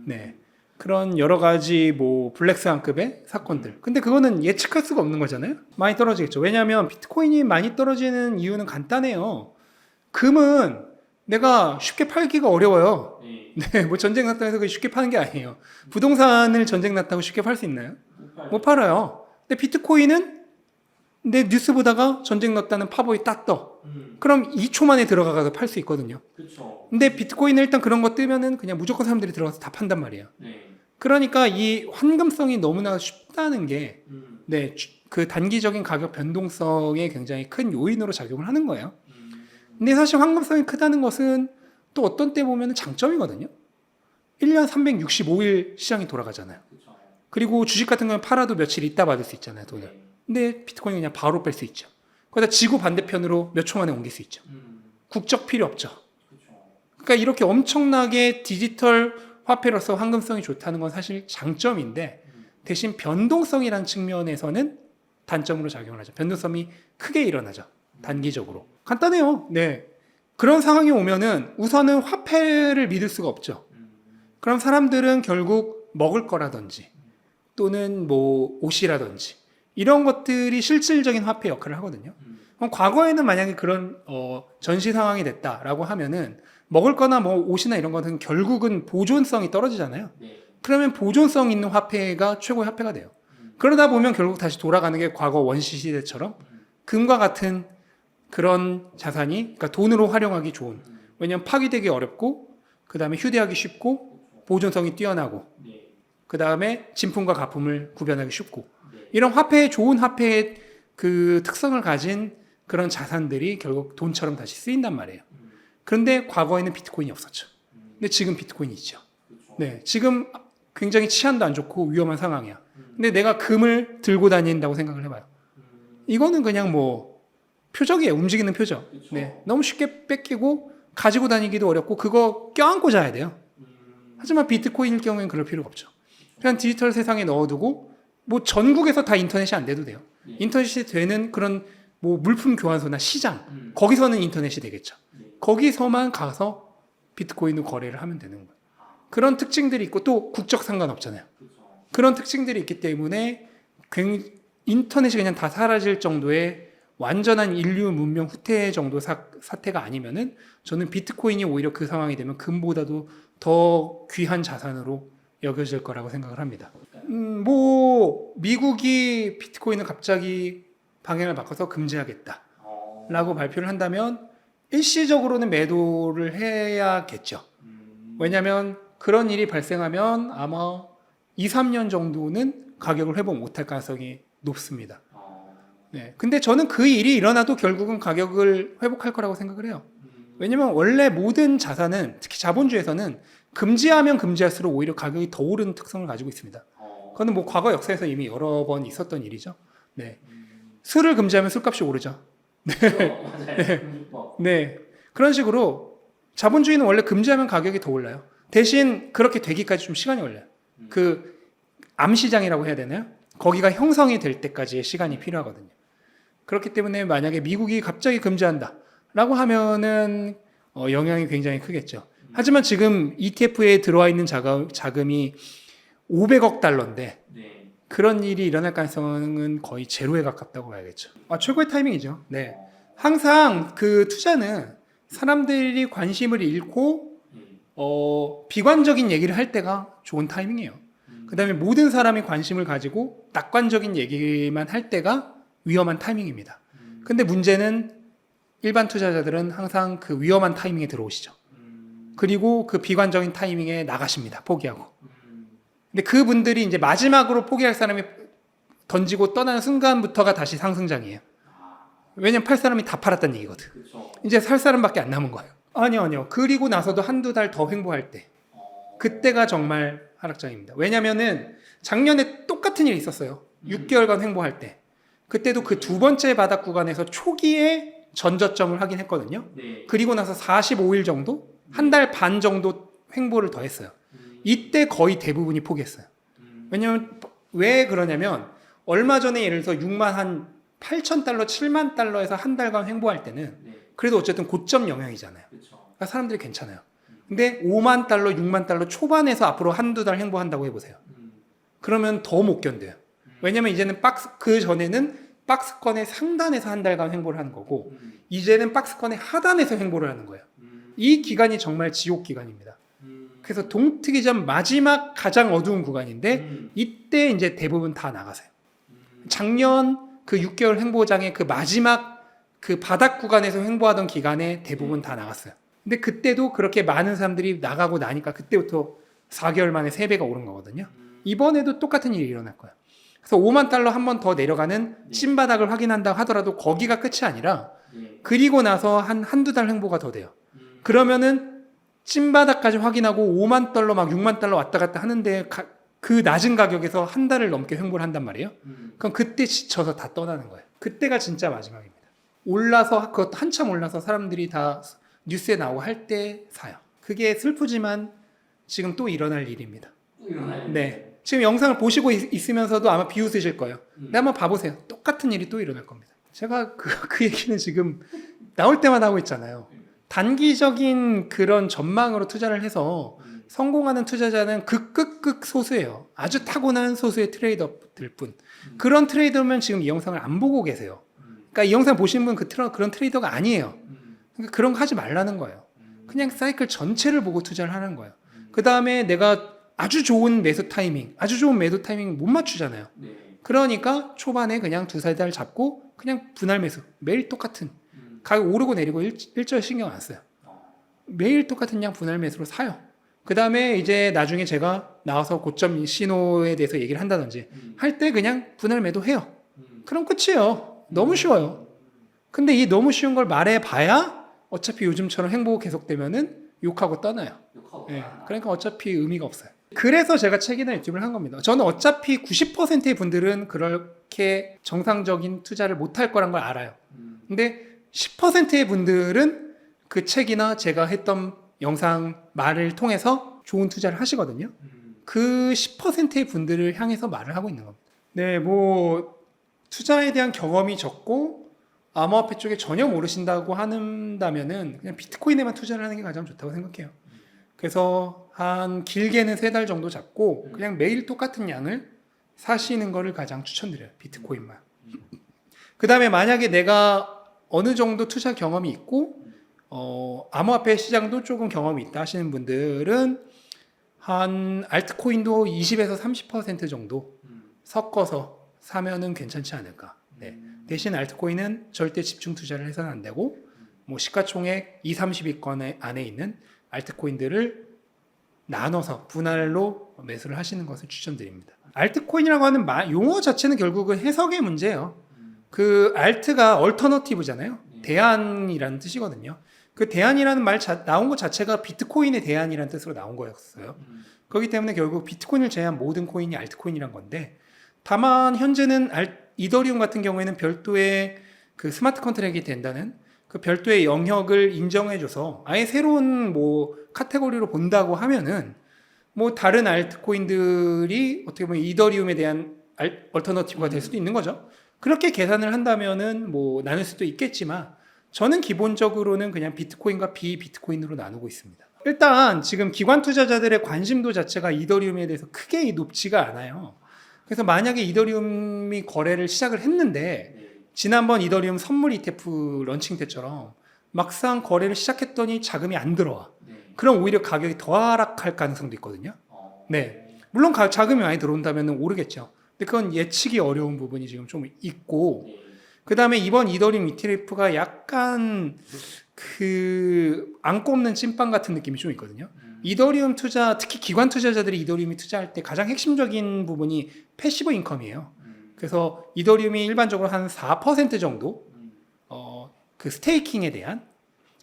네. 그런 여러 가지 뭐 블랙스완급의 사건들. 근데 그거는 예측할 수가 없는 거잖아요. 많이 떨어지겠죠. 왜냐하면 비트코인이 많이 떨어지는 이유는 간단해요. 금은 내가 쉽게 팔기가 어려워요. 네, 뭐 전쟁 났다고 해서 쉽게 파는 게 아니에요. 부동산을 전쟁 났다고 쉽게 팔 수 있나요? 못 팔아요. 근데 비트코인은 내 뉴스 보다가 전쟁 났다는 팝업이 딱 떠. 그럼 2초 만에 들어가서 팔 수 있거든요. 그쵸. 근데 비트코인은 일단 그런 거 뜨면은 그냥 무조건 사람들이 들어가서 다 판단 말이에요. 네. 그러니까 이 환금성이 너무나 쉽다는 게, 음. 네, 그 단기적인 가격 변동성에 굉장히 큰 요인으로 작용을 하는 거예요. 근데 사실 환금성이 크다는 것은 또 어떤 때 보면 장점이거든요. 1년 365일 시장이 돌아가잖아요. 그쵸. 그리고 주식 같은 경우는 팔아도 며칠 있다 받을 수 있잖아요, 돈을. 네. 근데 비트코인은 그냥 바로 뺄 수 있죠. 거기다 지구 반대편으로 몇 초 만에 옮길 수 있죠. 국적 필요 없죠. 그쵸. 그러니까 이렇게 엄청나게 디지털 화폐로서 환금성이 좋다는 건 사실 장점인데 대신 변동성이라는 측면에서는 단점으로 작용을 하죠. 변동성이 크게 일어나죠. 단기적으로. 간단해요. 네. 그런 상황이 오면은 우선은 화폐를 믿을 수가 없죠. 그럼 사람들은 결국 먹을 거라든지 또는 뭐 옷이라든지 이런 것들이 실질적인 화폐 역할을 하거든요. 그럼 과거에는 만약에 그런 전시 상황이 됐다라고 하면은 먹을 거나 뭐 옷이나 이런 것은 결국은 보존성이 떨어지잖아요. 네. 그러면 보존성 있는 화폐가 최고의 화폐가 돼요. 그러다 보면 결국 다시 돌아가는 게 과거 원시 시대처럼 금과 같은 그런 자산이 그러니까 돈으로 활용하기 좋은. 왜냐하면 파기되기 어렵고 그 다음에 휴대하기 쉽고 보존성이 뛰어나고 네. 그 다음에 진품과 가품을 구별하기 쉽고 네. 이런 화폐의 좋은 화폐의 그 특성을 가진 그런 자산들이 결국 돈처럼 다시 쓰인단 말이에요. 그런데 과거에는 비트코인이 없었죠. 근데 지금 비트코인이 있죠. 그쵸. 네, 지금 굉장히 치안도 안 좋고 위험한 상황이야. 근데 내가 금을 들고 다닌다고 생각을 해봐요. 이거는 그냥 뭐 표적이에요. 움직이는 표적. 그쵸. 네, 너무 쉽게 뺏기고 가지고 다니기도 어렵고 그거 껴안고 자야 돼요. 하지만 비트코인일 경우에는 그럴 필요가 없죠. 그냥 디지털 세상에 넣어두고 뭐 전국에서 다 인터넷이 안 돼도 돼요. 네. 인터넷이 되는 그런 뭐 물품 교환소나 시장 거 거기서는 인터넷이 되겠죠. 네. 거기서만 가서 비트코인으로 거래를 하면 되는 거예요. 그런 특징들이 있고 또 국적 상관없잖아요. 그쵸. 그런 특징들이 있기 때문에 인터넷이 그냥 다 사라질 정도의 완전한 인류 문명 후퇴 정도 사태가 아니면은 저는 비트코인이 오히려 그 상황이 되면 금보다도 더 귀한 자산으로 여겨질 거라고 생각을 합니다. 뭐 미국이 비트코인을 갑자기 방향을 바꿔서 금지하겠다라고 발표를 한다면 일시적으로는 매도를 해야겠죠. 왜냐하면 그런 일이 발생하면 아마 2, 3년 정도는 가격을 회복 못할 가능성이 높습니다. 네. 근데 저는 그 일이 일어나도 결국은 가격을 회복할 거라고 생각을 해요. 왜냐면 원래 모든 자산은 특히 자본주의에서는 금지하면 금지할수록 오히려 가격이 더 오르는 특성을 가지고 있습니다. 그거는 뭐 과거 역사에서 이미 여러 번 있었던 일이죠. 네. 술을 금지하면 술값이 오르죠. 네. 그런 식으로 자본주의는 원래 금지하면 가격이 더 올라요. 대신 그렇게 되기까지 좀 시간이 걸려요. 그 암시장이라고 해야 되나요? 거기가 형성이 될 때까지의 시간이 필요하거든요. 그렇기 때문에 만약에 미국이 갑자기 금지한다라고 하면은 영향이 굉장히 크겠죠. 하지만 지금 ETF에 들어와 있는 자금이 500억 달러인데 네. 그런 일이 일어날 가능성은 거의 제로에 가깝다고 봐야겠죠. 최고의 타이밍이죠. 네. 항상 그 투자는 사람들이 관심을 잃고 비관적인 얘기를 할 때가 좋은 타이밍이에요. 그 다음에 모든 사람이 관심을 가지고 낙관적인 얘기만 할 때가 위험한 타이밍입니다. 근데 문제는 일반 투자자들은 항상 그 위험한 타이밍에 들어오시죠. 그리고 그 비관적인 타이밍에 나가십니다. 포기하고. 근데 그분들이 이제 마지막으로 포기할 사람이 던지고 떠나는 순간부터가 다시 상승장이에요. 왜냐면 팔 사람이 다 팔았다는 얘기거든. 그쵸. 이제 살 사람밖에 안 남은 거예요. 아니요. 그리고 나서도 한두 달 더 횡보할 때. 그때가 정말 하락장입니다. 왜냐면은 작년에 똑같은 일이 있었어요. 6개월간 횡보할 때. 그때도 그 두 번째 바닥 구간에서 초기에 전저점을 하긴 했거든요. 네. 그리고 나서 45일 정도? 한 달 반 정도 횡보를 더 했어요. 이때 거의 대부분이 포기했어요. 왜냐면 왜 그러냐면 얼마 전에 예를 들어서 6만 한 8천 달러, 7만 달러에서 한 달간 횡보할 때는 네. 그래도 어쨌든 고점 영향이잖아요. 그쵸. 그러니까 사람들이 괜찮아요. 근데 5만 달러, 6만 달러 초반에서 앞으로 한두 달 횡보한다고 해보세요. 그러면 더 못 견뎌요. 왜냐면 이제는 그 전에는 박스권의 상단에서 한 달간 횡보를 하는 거고, 이제는 박스권의 하단에서 횡보를 하는 거예요. 이 기간이 정말 지옥 기간입니다. 그래서 동트기 전 마지막 가장 어두운 구간인데, 이때 이제 대부분 다 나가세요. 작년 그 6개월 횡보장의 그 마지막 그 바닥 구간에서 횡보하던 기간에 대부분 다 나갔어요. 근데 그때도 그렇게 많은 사람들이 나가고 나니까 그때부터 4개월 만에 3배가 오른 거거든요. 이번에도 똑같은 일이 일어날 거예요. 그래서 5만 달러 한 번 더 내려가는 찐바닥을 확인한다 하더라도 거기가 끝이 아니라 그리고 나서 한두 달 횡보가 더 돼요. 그러면은 찐바닥까지 확인하고 5만 달러 막 6만 달러 왔다 갔다 하는데 그 낮은 가격에서 한 달을 넘게 횡보를 한단 말이에요. 그럼 그때 지쳐서 다 떠나는 거예요. 그때가 진짜 마지막입니다. 올라서 그것도 한참 올라서 사람들이 다 뉴스에 나오고 할 때 사요. 그게 슬프지만 지금 또 일어날 일입니다. 네. 지금 영상을 보시고 있으면서도 아마 비웃으실 거예요. 근데 한번 봐보세요. 똑같은 일이 또 일어날 겁니다. 제가 그 얘기는 지금 나올 때마다 하고 있잖아요. 단기적인 그런 전망으로 투자를 해서 성공하는 투자자는 극 소수예요. 아주 타고난 소수의 트레이더들 뿐. 그런 트레이더면 지금 이 영상을 안 보고 계세요. 그러니까 이 영상 보신 분 그런 트레이더가 아니에요. 그러니까 그런 거 하지 말라는 거예요. 그냥 사이클 전체를 보고 투자를 하는 거예요. 그 다음에 내가 아주 좋은 매수 타이밍, 아주 좋은 매도 타이밍 못 맞추잖아요. 그러니까 초반에 그냥 두세 달 잡고 그냥 분할 매수, 매일 똑같은 가격 오르고 내리고 일절 신경 안 써요. 매일 똑같은 양 분할 매수로 사요. 그 다음에 이제 나중에 제가 나와서 고점 신호에 대해서 얘기를 한다든지 할 때 그냥 분할 매도해요. 그럼 끝이에요. 너무 쉬워요. 근데 이 너무 쉬운 걸 말해봐야 어차피 요즘처럼 행보 계속되면은 욕하고 떠나요. 네, 그러니까 어차피 의미가 없어요. 그래서 제가 책이나 유튜브를 한 겁니다. 저는 어차피 90%의 분들은 그렇게 정상적인 투자를 못할 거란 걸 알아요. 근데 10%의 분들은 그 책이나 제가 했던 영상 말을 통해서 좋은 투자를 하시거든요. 그 10%의 분들을 향해서 말을 하고 있는 겁니다. 네, 뭐 투자에 대한 경험이 적고 암호화폐 쪽에 전혀 모르신다고 한다면은 그냥 비트코인에만 투자를 하는 게 가장 좋다고 생각해요. 그래서 한 길게는 3달 정도 잡고 그냥 매일 똑같은 양을 사시는 거를 가장 추천드려요. 비트코인만. 그 다음에 만약에 내가 어느 정도 투자 경험이 있고 암호화폐 시장도 조금 경험이 있다 하시는 분들은 한 알트코인도 20에서 30% 정도 섞어서 사면은 괜찮지 않을까. 네. 대신 알트코인은 절대 집중 투자를 해서는 안 되고 뭐 시가총액 2, 30위권 안에 있는 알트코인들을 나눠서 분할로 매수를 하시는 것을 추천드립니다. 알트코인이라고 하는 용어 자체는 결국은 해석의 문제예요. 그 알트가 얼터너티브잖아요. 대안이라는 뜻이거든요. 그 대안이라는 말 나온 것 자체가 비트코인의 대안이라는 뜻으로 나온 거였어요. 그렇기 때문에 결국 비트코인을 제외한 모든 코인이 알트코인이란 건데, 다만 현재는 이더리움 같은 경우에는 별도의 그 스마트 컨트랙이 된다는 그 별도의 영역을 인정해줘서 아예 새로운 뭐 카테고리로 본다고 하면은 뭐 다른 알트코인들이 어떻게 보면 이더리움에 대한 얼터너티브가 될 수도 있는 거죠. 그렇게 계산을 한다면은 뭐 나눌 수도 있겠지만 저는 기본적으로는 그냥 비트코인과 비비트코인으로 나누고 있습니다. 일단 지금 기관 투자자들의 관심도 자체가 이더리움에 대해서 크게 높지가 않아요. 그래서 만약에 이더리움이 거래를 시작을 했는데 지난번 이더리움 선물 ETF 런칭 때처럼 막상 거래를 시작했더니 자금이 안 들어와. 그럼 오히려 가격이 더 하락할 가능성도 있거든요. 네, 물론 자금이 많이 들어온다면 오르겠죠. 근데 그건 예측이 어려운 부분이 지금 좀 있고, 그 다음에 이번 이더리움 ETF가 약간 안 꼽는 찐빵 같은 느낌이 좀 있거든요. 이더리움 투자, 특히 기관 투자자들이 이더리움이 투자할 때 가장 핵심적인 부분이 패시브 인컴이에요. 그래서 이더리움이 일반적으로 한 4% 정도 그 스테이킹에 대한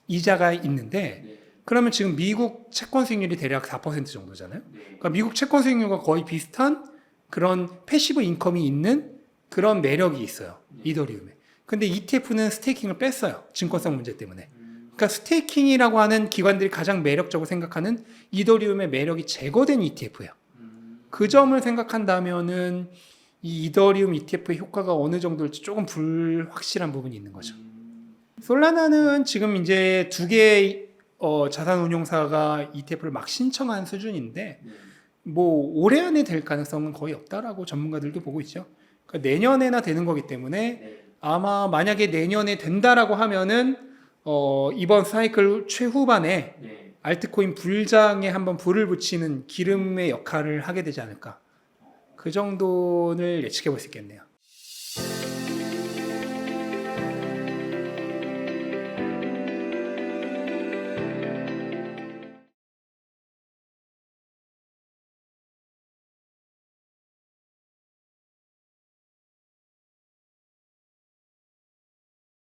이자가 있는데, 그러면 지금 미국 채권 수익률이 대략 4% 정도잖아요. 그러니까 미국 채권 수익률과 거의 비슷한 그런 패시브 인컴이 있는 그런 매력이 있어요, 이더리움에. 근데 ETF는 스테이킹을 뺐어요, 증권성 문제 때문에. 그러니까 스테이킹이라고 하는 기관들이 가장 매력적으로 생각하는 이더리움의 매력이 제거된 ETF예요. 그 점을 생각한다면은 이 이더리움 ETF의 효과가 어느 정도일지 조금 불확실한 부분이 있는 거죠. 솔라나는 지금 이제 2개 자산운용사가 ETF를 막 신청한 수준인데 네. 뭐 올해 안에 될 가능성은 거의 없다라고 전문가들도 보고 있죠. 그러니까 내년에나 되는 거기 때문에 네. 아마 만약에 내년에 된다라고 하면은 이번 사이클 최후반에 네. 알트코인 불장에 한번 불을 붙이는 기름의 역할을 하게 되지 않을까. 그 정도를 예측해 볼 수 있겠네요.